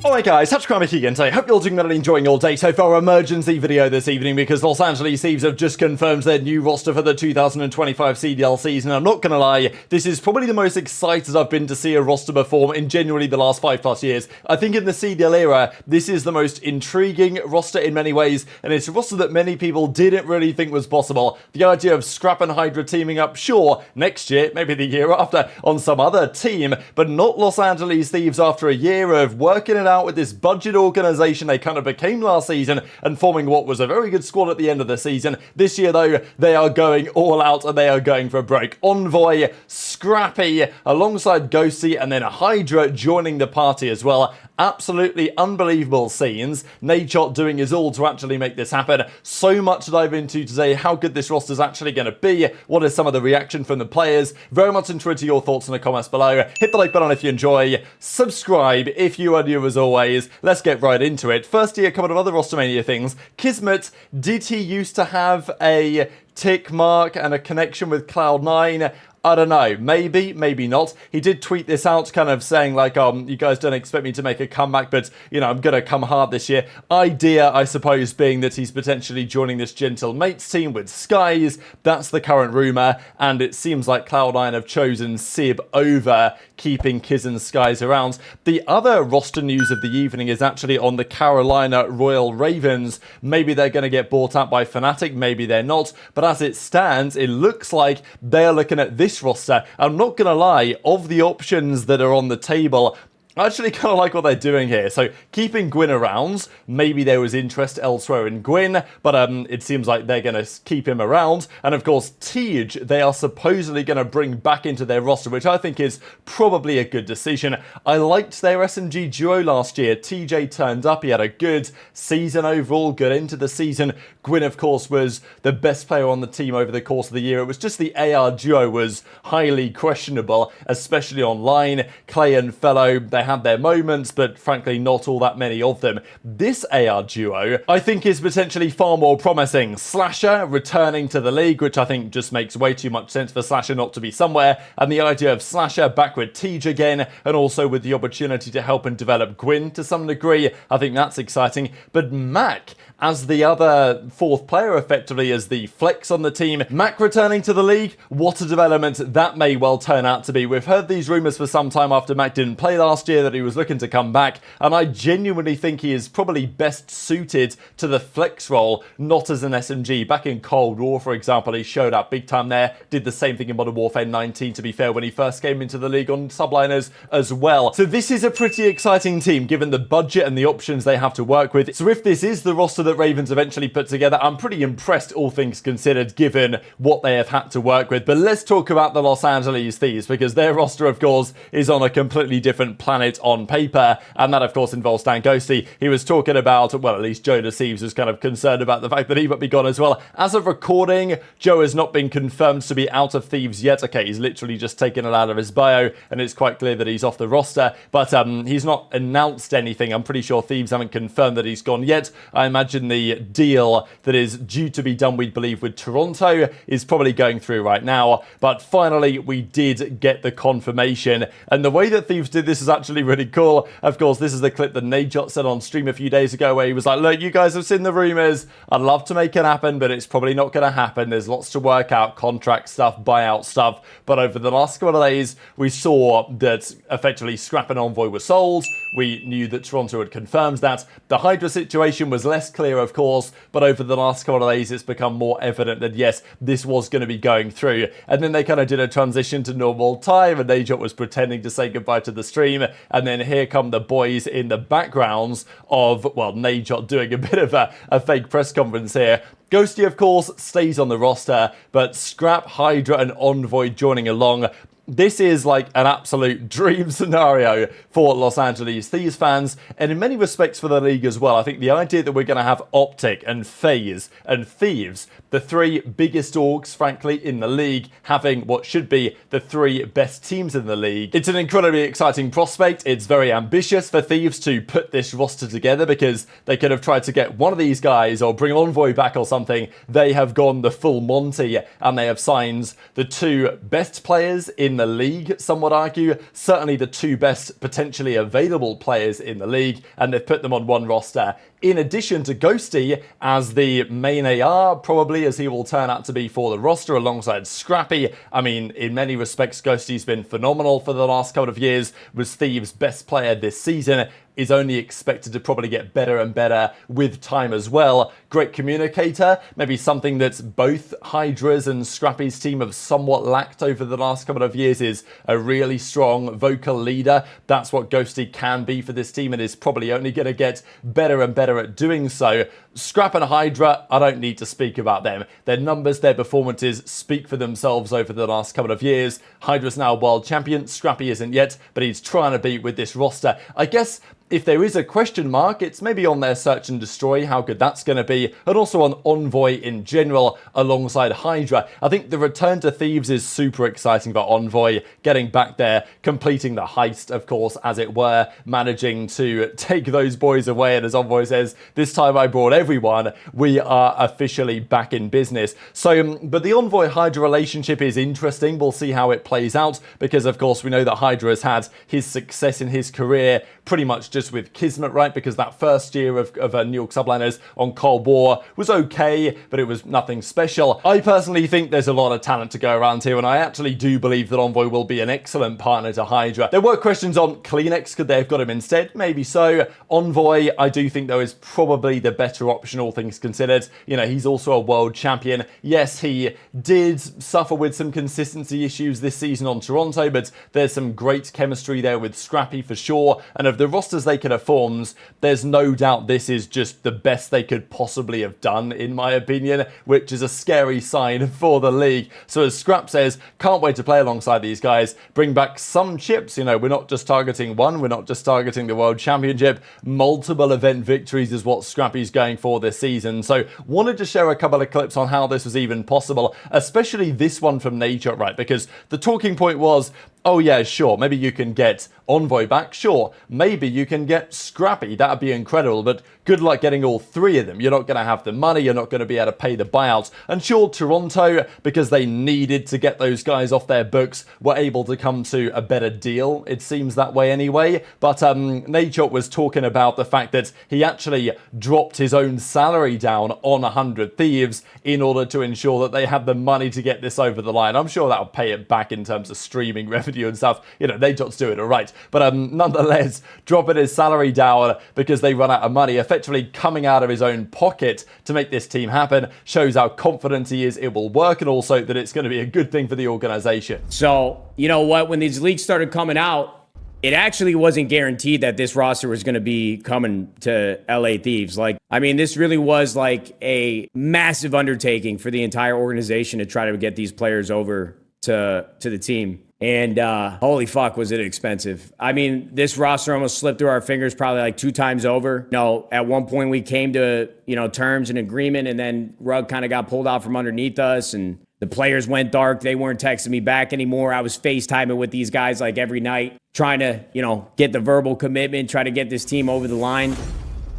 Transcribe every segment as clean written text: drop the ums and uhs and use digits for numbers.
Alright guys, TacticalRab again today. Hope you're all doing well and enjoying your day. So for our emergency video this evening, because Los Angeles Thieves have just confirmed their new roster for the 2025 CDL season. I'm not gonna lie, this is probably the most excited I've been to see a roster perform in genuinely the last 5+ years. I think in the CDL era, this is the most intriguing roster in many ways, and it's a roster that many people didn't really think was possible. The idea of Scrap and HyDra teaming up, sure, next year, maybe the year after, on some other team, but not Los Angeles Thieves after a year of working it out with this budget organization they kind of became last season and forming what was a very good squad at the end of the season. This year though, they are going all out and they are going for broke. Envoy, Scrappy, alongside Ghosty, and then HyDra joining the party as well. Absolutely unbelievable scenes. Nadeshot doing his all to actually make this happen. So much to dive into today. How good this roster is actually going to be. What is some of the reaction from the players? Very much interested to your thoughts in the comments below. Hit the like button if you enjoy. Subscribe if you are new as always. Let's get right into it. Firstly, a couple of other Rostermania things. Kismet, did he used to have a tick mark and a connection with Cloud9? I don't know, maybe, maybe not. He did tweet this out kind of saying like, you guys don't expect me to make a comeback, but, you know, I'm going to come hard this year. Idea, I suppose, being that he's potentially joining this Gentle Mates team with Skyz. That's the current rumour, and it seems like Cloud9 have chosen Sib over keeping Kiz and Skyz around. The other roster news of the evening is actually on the Carolina Royal Ravens. Maybe they're going to get bought out by Fnatic, maybe they're not, but as it stands, it looks like they're looking at this roster. I'm not gonna lie, of the options that are on the table, I actually kind of like what they're doing here. So keeping Gwyn around, maybe there was interest elsewhere in Gwyn, but it seems like they're going to keep him around. And of course, Tej, they are supposedly going to bring back into their roster, which I think is probably a good decision. I liked their SMG duo last year. TJ turned up, he had a good season overall, good into the season. Gwyn, of course, was the best player on the team over the course of the year. It was just the AR duo was highly questionable, especially online. Clay and Fellow, they had their moments, but frankly not all that many of them. This AR duo I think is potentially far more promising. Slasher returning to the league, which I think just makes way too much sense for Slasher not to be somewhere, and the idea of Slasher back with Tej again, and also with the opportunity to help and develop Gwyn to some degree, I think that's exciting. But Mac as the other fourth player, effectively as the flex on the team. Mac returning to the league, what a development that may well turn out to be. We've heard these rumours for some time after Mac didn't play last year that he was looking to come back, and I genuinely think he is probably best suited to the flex role, not as an SMG. Back in Cold War, for example, he showed up big time there, did the same thing in Modern Warfare 19, to be fair, when he first came into the league on Subliners as well. So this is a pretty exciting team, given the budget and the options they have to work with. So if this is the roster that Ravens eventually put together, I'm pretty impressed, all things considered, given what they have had to work with. But let's talk about the Los Angeles Thieves, because their roster, of course, is on a completely different planet on paper, and that, of course, involves Dan Ghosty. He was talking about, well, at least JoeDeceives was kind of concerned about the fact that he might be gone as well. As of recording, Joe has not been confirmed to be out of Thieves yet. Okay, he's literally just taken it out of his bio, and it's quite clear that he's off the roster, but he's not announced anything. I'm pretty sure Thieves haven't confirmed that he's gone yet. I imagine the deal that is due to be done, we believe, with Toronto is probably going through right now, but finally we did get the confirmation, and the way that Thieves did this is actually really cool. Of course, this is the clip that Nadeshot said on stream a few days ago, where he was like, look, you guys have seen the rumours, I'd love to make it happen, but it's probably not going to happen. There's lots to work out, contract stuff, buyout stuff, but over the last couple of days we saw that effectively Scrap and Envoy were sold. We knew that Toronto had confirmed that. The HyDra situation was less clear, of course, but over the last couple of days it's become more evident that yes, this was going to be going through. And then they kind of did a transition to normal time, and Nadeshot was pretending to say goodbye to the stream, and then here come the boys in the backgrounds of, well, Nadeshot doing a bit of a fake press conference here. Ghosty, of course, stays on the roster, but Scrap, HyDra and Envoy joining along. This is like an absolute dream scenario for Los Angeles Thieves fans, and in many respects for the league as well. I think the idea that we're going to have OpTic and FaZe and Thieves, the three biggest orgs, frankly, in the league, having what should be the three best teams in the league. It's an incredibly exciting prospect. It's very ambitious for Thieves to put this roster together, because they could have tried to get one of these guys or bring Envoy back or something. They have gone the full Monty, and they have signed the two best players in the league, some would argue. Certainly the two best potentially available players in the league, and they've put them on one roster. In addition to Ghosty as the main AR, probably, as he will turn out to be for the roster alongside Scrappy. I mean, in many respects, Ghosty's been phenomenal for the last couple of years, was Thieves' best player this season, is only expected to probably get better and better with time as well. Great communicator, maybe something that both HyDra's and Scrappy's team have somewhat lacked over the last couple of years is a really strong vocal leader. That's what Ghosty can be for this team and is probably only going to get better and better at doing so. Scrap and HyDra, I don't need to speak about them. Their numbers, their performances speak for themselves over the last couple of years. HyDra's now world champion, Scrappy isn't yet, but he's trying to beat with this roster. I guess if there is a question mark, it's maybe on their search and destroy, how good that's going to be, and also on Envoy in general alongside HyDra. I think the return to Thieves is super exciting for Envoy, getting back there, completing the heist, of course, as it were, managing to take those boys away, and as Envoy says, this time I brought everyone, we are officially back in business. So, but the Envoy-HyDra relationship is interesting, we'll see how it plays out, because of course we know that HyDra has had his success in his career pretty much just with Kismet, right? Because that first year of New York Subliners on Cold War was okay, but it was nothing special. I personally think there's a lot of talent to go around here, and I actually do believe that Envoy will be an excellent partner to HyDra. There were questions on CleanX, could they have got him instead? Maybe so. Envoy, I do think, though, is probably the better option, all things considered. You know, he's also a world champion. Yes, he did suffer with some consistency issues this season on Toronto, but there's some great chemistry there with Scrappy for sure, and of the rosters they could have formed, there's no doubt this is just the best they could possibly have done, in my opinion, which is a scary sign for the league. So as Scrap says, can't wait to play alongside these guys, bring back some chips. You know, we're not just targeting one, we're not just targeting the World Championship, multiple event victories is what Scrappy's going for this season. So wanted to share a couple of clips on how this was even possible, especially this one from Nadeshot, right? Because the talking point was, oh yeah, sure, maybe you can get Envoy back, sure, maybe you can get Scrappy, that'd be incredible, but good luck getting all three of them. You're not going to have the money, you're not going to be able to pay the buyouts. And sure, Toronto, because they needed to get those guys off their books, were able to come to a better deal, it seems that way anyway. But Nadeshot was talking about the fact that he actually dropped his own salary down on 100 Thieves in order to ensure that they had the money to get this over the line. I'm sure that'll pay it back in terms of streaming revenue and stuff. You know, Nadeshot's doing it right. But nonetheless, dropping his salary down because they run out of money, effectively coming out of his own pocket to make this team happen, shows how confident he is it will work, and also that it's going to be a good thing for the organization. So, you know what, when these leaks started coming out, it actually wasn't guaranteed that this roster was going to be coming to LA Thieves. Like, I mean, this really was like a massive undertaking for the entire organization to try to get these players over to the team. And holy fuck, was it expensive. I mean, this roster almost slipped through our fingers probably like 2 times over. You know, at one point we came to, you know, terms and agreement, and then rug kind of got pulled out from underneath us, and the players went dark. They weren't texting me back anymore. I was FaceTiming with these guys like every night, trying to, you know, get the verbal commitment, try to get this team over the line.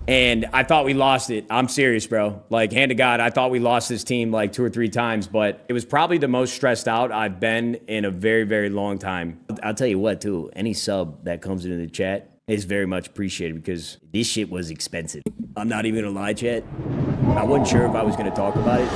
And I thought we lost it. I'm serious, bro. Like, hand to God, I thought we lost this team like 2 or 3 times, but it was probably the most stressed out I've been in a very, very long time. I'll tell you what, too, any sub that comes into the chat is very much appreciated because this shit was expensive. I'm not even gonna lie, chat. I wasn't sure if I was gonna talk about it,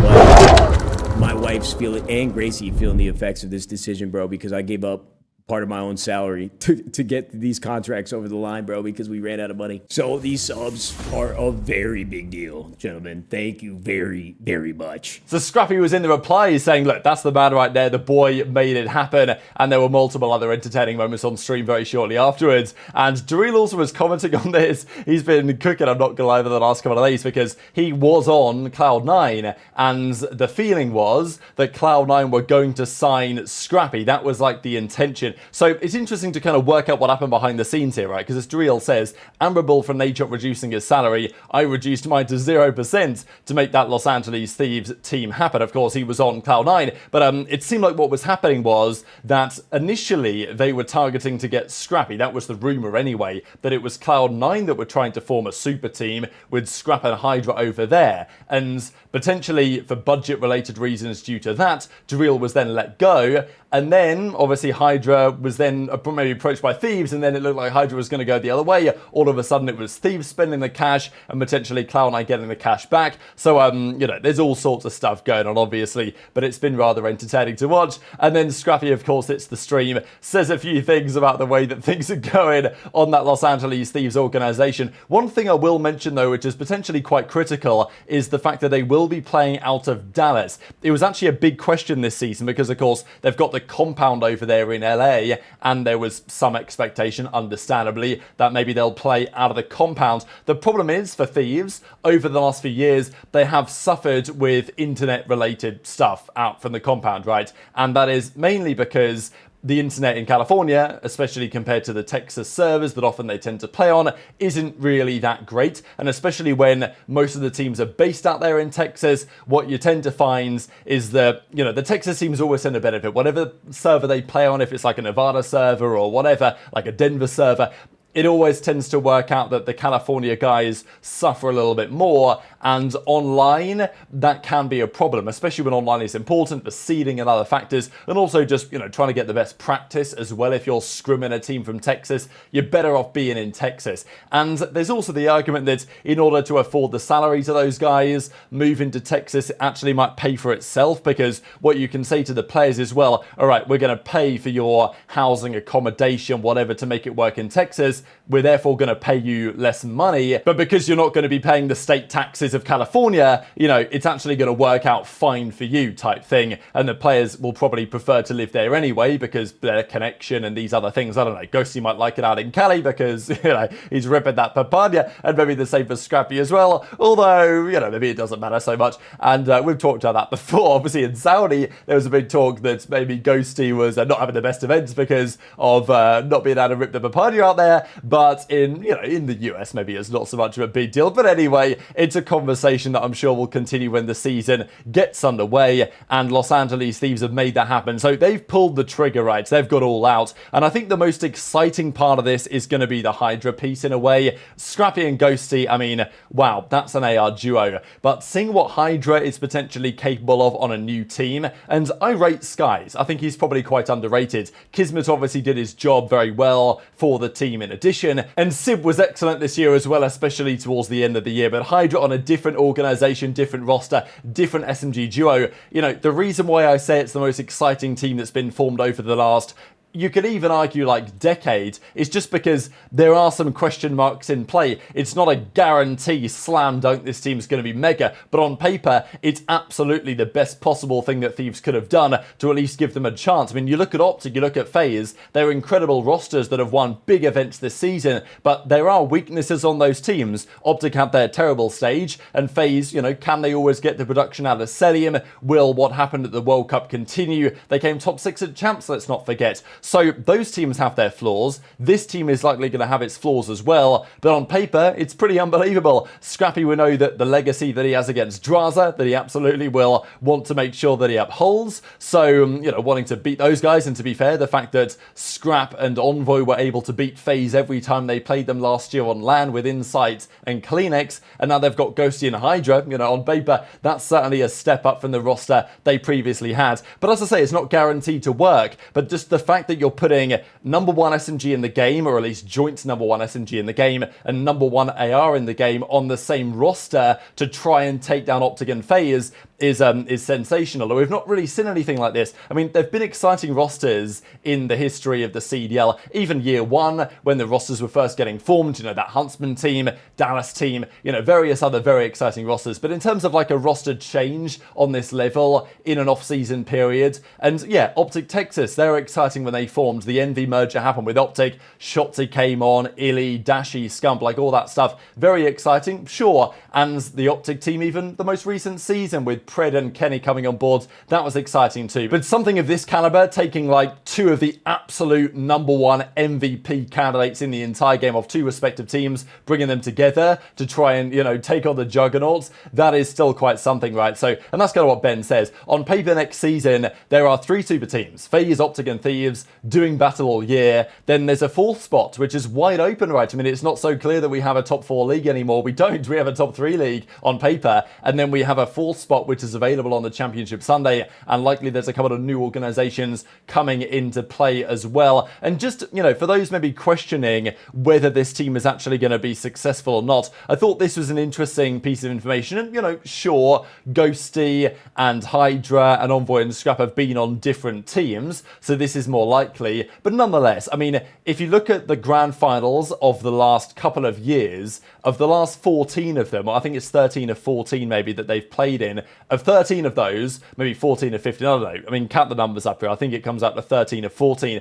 but my wife's feeling, and Gracie feeling the effects of this decision, bro, because I gave up part of my own salary to get these contracts over the line, bro, because we ran out of money. So these subs are a very big deal, gentlemen. Thank you very, very much. So Scrappy was in the reply saying, look, that's the man right there. The boy made it happen. And there were multiple other entertaining moments on stream very shortly afterwards. And ReeaL also was commenting on this. He's been cooking, I'm not going to lie, over the last couple of days because he was on Cloud9. And the feeling was that Cloud9 were going to sign Scrappy. That was like the intention. organization. So it's interesting to kind of work out what happened behind the scenes here, right? Because as ReeaL says, admirable for Nadeshot reducing his salary. I reduced mine to 0% to make that Los Angeles Thieves team happen. Of course, he was on Cloud9, but it seemed like what was happening was that initially they were targeting to get Scrappy. That was the rumor anyway, that it was Cloud9 that were trying to form a super team with Scrap and HyDra over there. And potentially for budget-related reasons due to that, ReeaL was then let go. And then, obviously, HyDra was then maybe approached by Thieves, and then it looked like HyDra was going to go the other way. All of a sudden, it was Thieves spending the cash and potentially Cloud9 getting the cash back. So, you know, there's all sorts of stuff going on, obviously, but it's been rather entertaining to watch. And then Scrappy, of course, hits the stream, says a few things about the way that things are going on that Los Angeles Thieves organization. One thing I will mention, though, which is potentially quite critical, is the fact that they will be playing out of Dallas. It was actually a big question this season because, of course, they've got the compound over there in LA, and there was some expectation, understandably, that maybe they'll play out of the compound. The problem is, for Thieves, over the last few years, they have suffered with internet-related stuff out from the compound, right? And that is mainly because the internet in California, especially compared to the Texas servers that often they tend to play on, isn't really that great. And especially when most of the teams are based out there in Texas, what you tend to find is that, you know, the Texas teams always tend to benefit. Whatever server they play on, if it's like a Nevada server or whatever, like a Denver server, it always tends to work out that the California guys suffer a little bit more, and online, that can be a problem, especially when online is important for seeding and other factors, and also just, you know, trying to get the best practice as well. If you're scrimming a team from Texas, you're better off being in Texas. And there's also the argument that in order to afford the salaries of those guys, moving to Texas actually might pay for itself, because what you can say to the players is, well, all right, we're going to pay for your housing, accommodation, whatever, to make it work in Texas. We're therefore going to pay you less money, but because you're not going to be paying the state taxes of California, you know, it's actually going to work out fine for you type thing. And the players will probably prefer to live there anyway because their connection and these other things. I don't know, Ghosty might like it out in Cali because, you know, he's ripping that papaya, and maybe the same for Scrappy as well. Although, you know, maybe it doesn't matter so much. And we've talked about that before. Obviously in Saudi, there was a big talk that maybe Ghosty was not having the best events because of not being able to rip the papaya out there. But in, you know, in the US, maybe it's not so much of a big deal. But anyway, it's a conversation that I'm sure will continue when the season gets underway, and Los Angeles Thieves have made that happen. So they've pulled the trigger, right? They've got all out. And I think the most exciting part of this is going to be the HyDra piece in a way. Scrappy and Ghosty, I mean, wow, that's an AR duo. But seeing what HyDra is potentially capable of on a new team, and I rate Skyz. I think he's probably quite underrated. Kismet obviously did his job very well for the team in addition, and Simp was excellent this year as well, especially towards the end of the year. But HyDra on a different organization, different roster, different SMG duo. You know, the reason why I say it's the most exciting team that's been formed over the last, you could even argue like decade, is just because there are some question marks in play. It's not a guarantee slam dunk this team's going to be mega, but on paper it's absolutely the best possible thing that Thieves could have done to at least give them a chance. I mean, you look at OpTic, you look at FaZe, they're incredible rosters that have won big events this season, but there are weaknesses on those teams. OpTic had their terrible stage, and FaZe, you know, can they always get the production out of Cellium? Will what happened at the World Cup continue? They came top 6 at Champs, let's not forget. So those teams have their flaws. This team is likely going to have its flaws as well. But on paper, it's pretty unbelievable. Scrappy, we know that the legacy that he has against Drazah, that he absolutely will want to make sure that he upholds. So, you know, wanting to beat those guys. And to be fair, the fact that Scrap and Envoy were able to beat FaZe every time they played them last year on LAN with Insight and CleanX, and now they've got Ghosty and HyDra, you know, on paper, that's certainly a step up from the roster they previously had. But as I say, it's not guaranteed to work. But just the fact that you're putting number 1 SMG in the game, or at least joint number 1 SMG in the game, and number 1 AR in the game on the same roster to try and take down OpTic and FaZe is sensational. We've not really seen anything like this. I mean, there've been exciting rosters in the history of the CDL, even year 1 when the rosters were first getting formed, you know, that Huntsman team, Dallas team, you know, various other very exciting rosters. But in terms of like a roster change on this level in an off-season period, and yeah, OpTic Texas, they're exciting when they they formed. The Envy merger happened with OpTic, Shotzzy came on, Illy, Dashy, Scump, like all that stuff. Very exciting, sure. And the OpTic team, even the most recent season with Pred and Kenny coming on board, that was exciting too. But something of this caliber, taking like two of the absolute #1 MVP candidates in the entire game of two respective teams, bringing them together to try and, you know, take on the juggernauts, that is still quite something, right? So, and that's kind of what Ben says. On paper next season, there are 3 super teams, FaZe, OpTic and Thieves, doing battle all year. Then there's a 4th spot, which is wide open, right? I mean, it's not so clear that we have a top 4 league anymore. We don't. We have a top 3 league on paper. And then we have a 4th spot, which is available on the Championship Sunday. And likely there's a couple of new organizations coming into play as well. And just, you know, for those maybe questioning whether this team is actually going to be successful or not, I thought this was an interesting piece of information. And, you know, sure, Ghosty and HyDra and Envoy and Scrap have been on different teams, so this is more likely. But nonetheless, I mean, if you look at the grand finals of the last couple of years, of the last 14 of them, or I think it's 13 of 14 maybe that they've played in, of 13 of those, maybe 14 of 15, I don't know. I mean, count the numbers up here. I think it comes out to 13 of 14.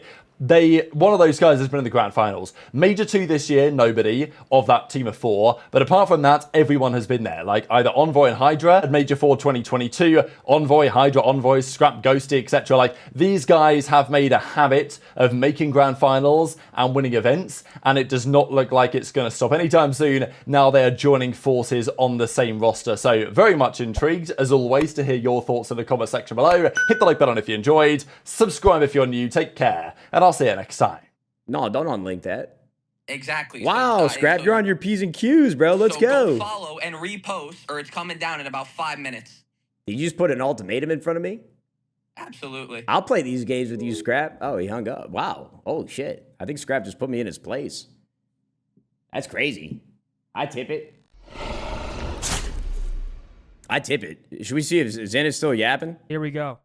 One of those guys has been in the grand finals. Major 2 this year, nobody of that team of 4. But apart from that, everyone has been there. Like either Envoy and HyDra at Major 4 2022, Envoy, HyDra, Envoy, Scrap, Ghosty, etc. Like these guys have made a habit of making grand finals and winning events, and it does not look like it's going to stop anytime soon. Now they are joining forces on the same roster. So very much intrigued, as always, to hear your thoughts in the comment section below. Hit the like button if you enjoyed. Subscribe if you're new. Take care, and I'll see you next time. No, don't unlink that. Exactly. Wow, So, Scrap, you're on your P's and Q's, bro. Let's go. Go follow and repost, or it's coming down in about 5 minutes. Did you just put an ultimatum in front of me? Absolutely. I'll play these games with you, Scrap. Oh, he hung up. Wow. Oh, shit. I think Scrap just put me in his place. That's crazy. I tip it. I tip it. Should we see if Zen is still yapping? Here we go.